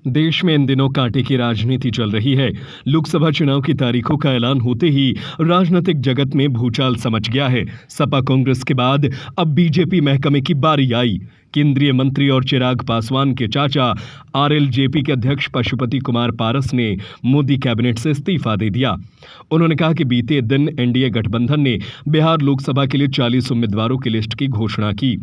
देश में इन दिनों कांटे की राजनीति चल रही है। लोकसभा चुनाव की तारीखों का ऐलान होते ही राजनीतिक जगत में भूचाल समझ गया है। सपा कांग्रेस के बाद अब बीजेपी महकमे की बारी आई। केंद्रीय मंत्री और चिराग पासवान के चाचा आरएलजेपी के अध्यक्ष पशुपति कुमार पारस ने मोदी कैबिनेट से इस्तीफा दे दिया। उन्होंने कहा कि बीते दिन एनडीए गठबंधन ने बिहार लोकसभा के लिए 40 उम्मीदवारों की लिस्ट की घोषणा की।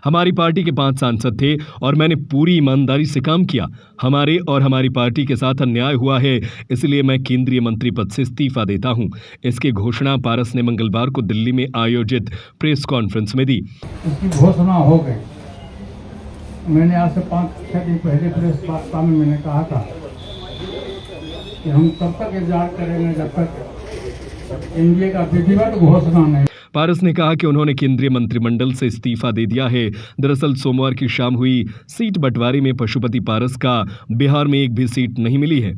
हमारी पार्टी के 5 सांसद थे और मैंने पूरी ईमानदारी से काम किया। हमारे और हमारी पार्टी के साथ अन्याय हुआ है, इसलिए मैं केंद्रीय मंत्री पद से इस्तीफा देता हूं। इसकी घोषणा पारस ने मंगलवार को दिल्ली में आयोजित प्रेस कॉन्फ्रेंस में दी। इसकी घोषणा हो गई। मैंने आज से 5-6 दिन पहले प्रेस वार्ता में मैंने कहा था कि हम तब तक इंतजार करेंगे जब तक एनडीए का विधिवत घोषणा नहीं। पारस ने कहा कि उन्होंने केंद्रीय मंत्रिमंडल से इस्तीफा दे दिया है। दरअसल सोमवार की शाम हुई सीट बंटवारे में पशुपति पारस का बिहार में एक भी सीट नहीं मिली है,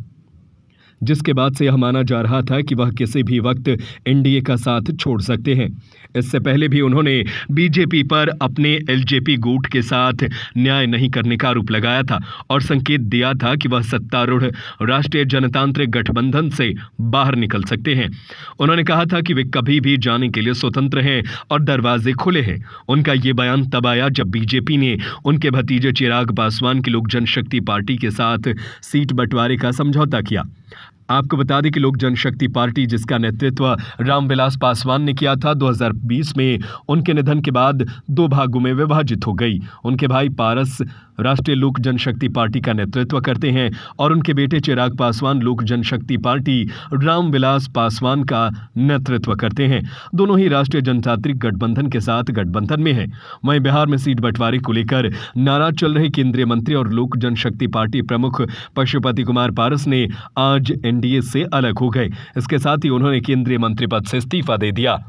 जिसके बाद से यह माना जा रहा था कि वह किसी भी वक्त एनडीए का साथ छोड़ सकते हैं। इससे पहले भी उन्होंने बीजेपी पर अपने एलजेपी गुट के साथ न्याय नहीं करने का आरोप लगाया था और संकेत दिया था कि वह सत्तारूढ़ राष्ट्रीय जनतांत्रिक गठबंधन से बाहर निकल सकते हैं। उन्होंने कहा था कि वे कभी भी जाने के लिए स्वतंत्र हैं और दरवाजे खुले हैं। उनका ये बयान तब आया जब बीजेपी ने उनके भतीजे चिराग पासवान की लोक जनशक्ति पार्टी के साथ सीट बंटवारे का समझौता किया। आपको बता दें कि लोक जनशक्ति पार्टी, जिसका नेतृत्व रामविलास पासवान ने किया था, 2020 में उनके निधन के बाद 2 भागों में विभाजित हो गई। उनके भाई पारस राष्ट्रीय लोक जनशक्ति पार्टी का नेतृत्व करते हैं और उनके बेटे चिराग पासवान लोक जनशक्ति पार्टी रामविलास पासवान का नेतृत्व करते हैं। दोनों ही राष्ट्रीय जनतांत्रिक गठबंधन के साथ गठबंधन में हैं। वहीं बिहार में सीट बंटवारे को लेकर नाराज चल रहे केंद्रीय मंत्री और लोक जनशक्ति पार्टी प्रमुख पशुपति कुमार पारस ने आज एनडीए से अलग हो गए। इसके साथ ही उन्होंने केंद्रीय मंत्री पद से इस्तीफा दे दिया।